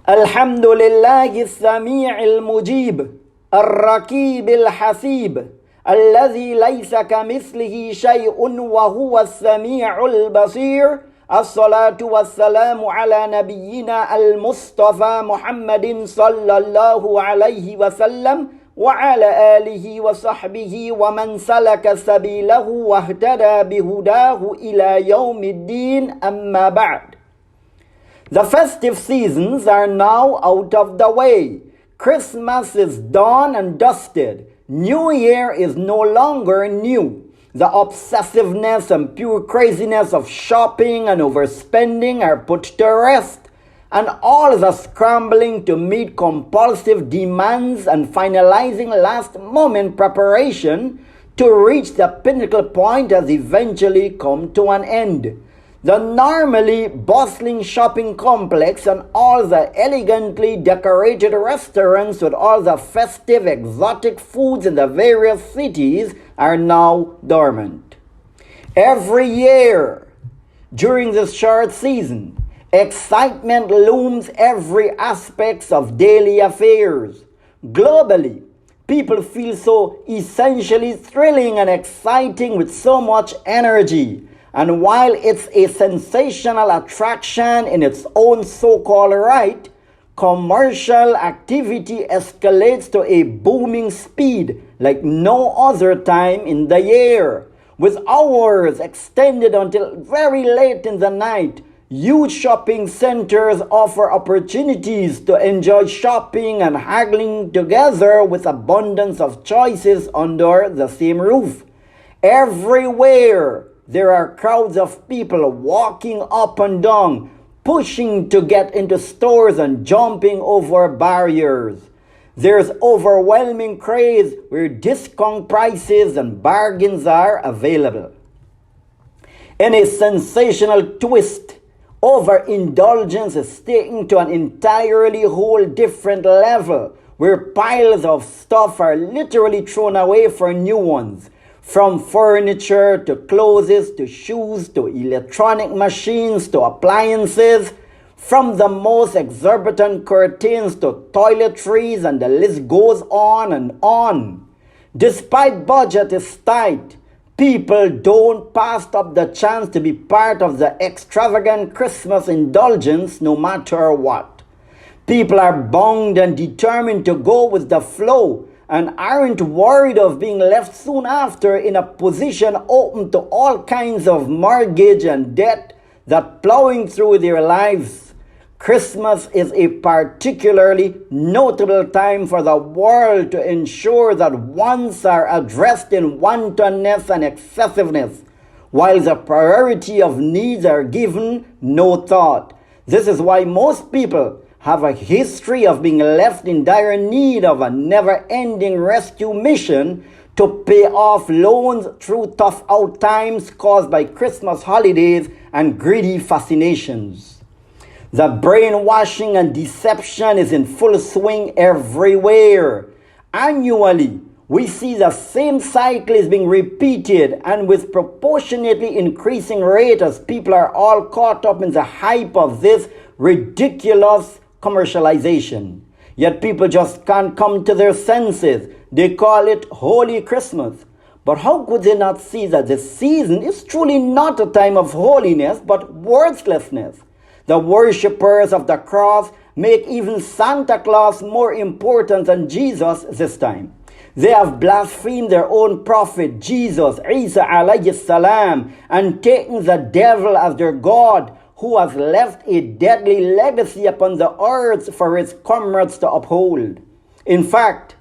الحمد لله السميع المجيب الرقيب الحسيب الذي ليس كمثله شيء وهو السميع البصير. الصلاة والسلام على نبينا المصطفى محمد صلى الله عليه وسلم وعلى آله وصحبه ومن سلك سبيله واهتدى بهداه إلى يوم الدين. أما بعد. The festive seasons are now out of the way. Christmas is done and dusted. New Year is no longer new. The obsessiveness and pure craziness of shopping and overspending are put to rest, and all the scrambling to meet compulsive demands and finalizing last-moment preparation to reach the pinnacle point has eventually come to an end. The normally bustling shopping complex and all the elegantly decorated restaurants with all the festive exotic foods in the various cities are now dormant. Every year, during this short season, excitement looms every aspect of daily affairs. Globally, people feel so essentially thrilling and exciting with so much energy. And while it's a sensational attraction in its own so-called right, commercial activity escalates to a booming speed like no other time in the year. With hours extended until very late in the night, huge shopping centers offer opportunities to enjoy shopping and haggling together with abundance of choices under the same roof. Everywhere, there are crowds of people walking up and down, pushing to get into stores and jumping over barriers. There's overwhelming craze where discount prices and bargains are available. In a sensational twist, overindulgence is taken to an entirely whole different level where piles of stuff are literally thrown away for new ones. From furniture to clothes to shoes to electronic machines to appliances, from the most exorbitant curtains to toiletries, and the list goes on and on. Despite budget is tight, people don't pass up the chance to be part of the extravagant Christmas indulgence no matter what. People are bound and determined to go with the flow and aren't worried of being left soon after in a position open to all kinds of mortgage and debt that plowing through their lives. Christmas is a particularly notable time for the world to ensure that wants are addressed in wantonness and excessiveness, while the priority of needs are given no thought. This is why most people have a history of being left in dire need of a never-ending rescue mission to pay off loans through tough out times caused by Christmas holidays and greedy fascinations. The brainwashing and deception is in full swing everywhere. Annually, we see the same cycle is being repeated and with proportionately increasing rate as people are all caught up in the hype of this ridiculous commercialization. Yet people just can't come to their senses. They call it Holy Christmas. But how could they not see that this season is truly not a time of holiness but worthlessness? The worshippers of the cross make even Santa Claus more important than Jesus this time. They have blasphemed their own prophet, Jesus, Isa alayhi salam, and taken the devil as their God, who has left a deadly legacy upon the earth for his comrades to uphold. In fact,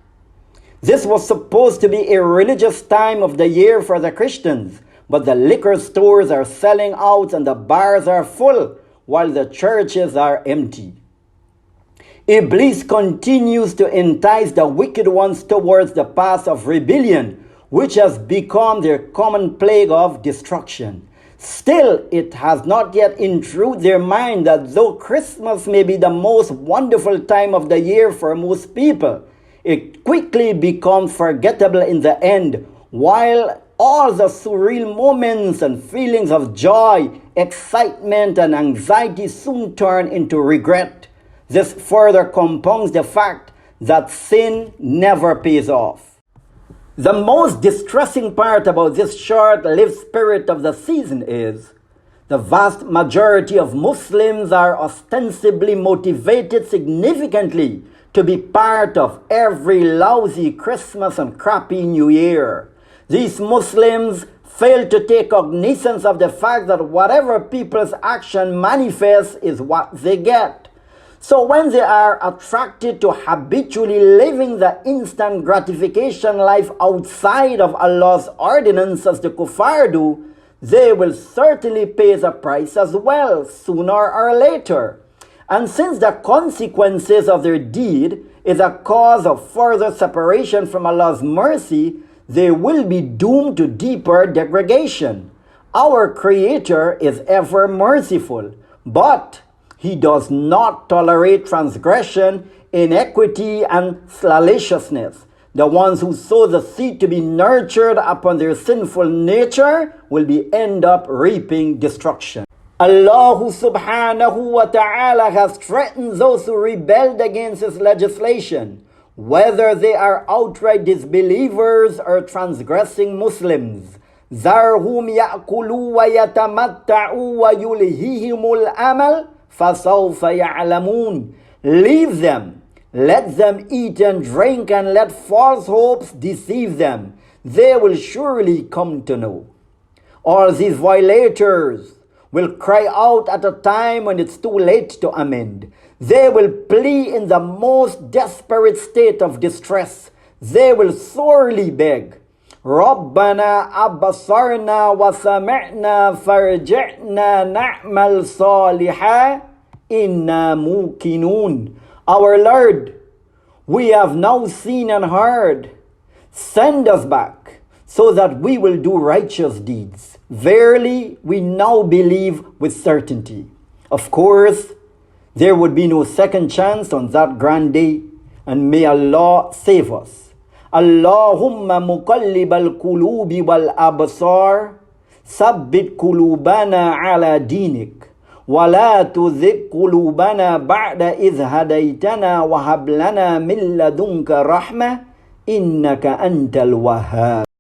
this was supposed to be a religious time of the year for the Christians, but the liquor stores are selling out and the bars are full, while the churches are empty. Iblis continues to entice the wicked ones towards the path of rebellion, which has become their common plague of destruction. Still, it has not yet intruded their mind that though Christmas may be the most wonderful time of the year for most people, it quickly becomes forgettable in the end, while all the surreal moments and feelings of joy, excitement, and anxiety soon turn into regret. This further compounds the fact that sin never pays off. The most distressing part about this short-lived spirit of the season is the vast majority of Muslims are ostensibly motivated significantly to be part of every lousy Christmas and crappy New Year. These Muslims fail to take cognizance of the fact that whatever people's action manifests is what they get. So when they are attracted to habitually living the instant gratification life outside of Allah's ordinance as the kuffar do, they will certainly pay the price as well, sooner or later. And since the consequences of their deed is a cause of further separation from Allah's mercy, they will be doomed to deeper degradation. Our Creator is ever merciful, but He does not tolerate transgression, iniquity, and slalaciousness. The ones who sow the seed to be nurtured upon their sinful nature will end up reaping destruction. Allah subhanahu wa ta'ala has threatened those who rebelled against His legislation, whether they are outright disbelievers or transgressing Muslims. ذَرْهُمْ يَأْكُلُوا وَيَتَمَتَّعُوا وَيُلْهِهِمُ الْأَمَلُ فَسَوْفَ يَعْلَمُونَ. Leave them. Let them eat and drink, and let false hopes deceive them. They will surely come to know. All these violators will cry out at a time when it's too late to amend. They will plea in the most desperate state of distress. They will sorely beg, رَبَّنَا أَبَصَرْنَا وَسَمِعْنَا فَارْجِعْنَا نَعْمَلْ صَالِحًا إِنَّا مُوقِنُونَ. Our Lord, we have now seen and heard. Send us back so that we will do righteous deeds. Verily, we now believe with certainty. Of course, there would be no second chance on that grand day, and may Allah save us. Allahumma muqallibal qulubi wal absar, sabbit qulubana ala dinik. ولا تزغ قلوبنا بعد إذ هديتنا وهب لنا من لدنك رحمة إنك أنت الوهاب.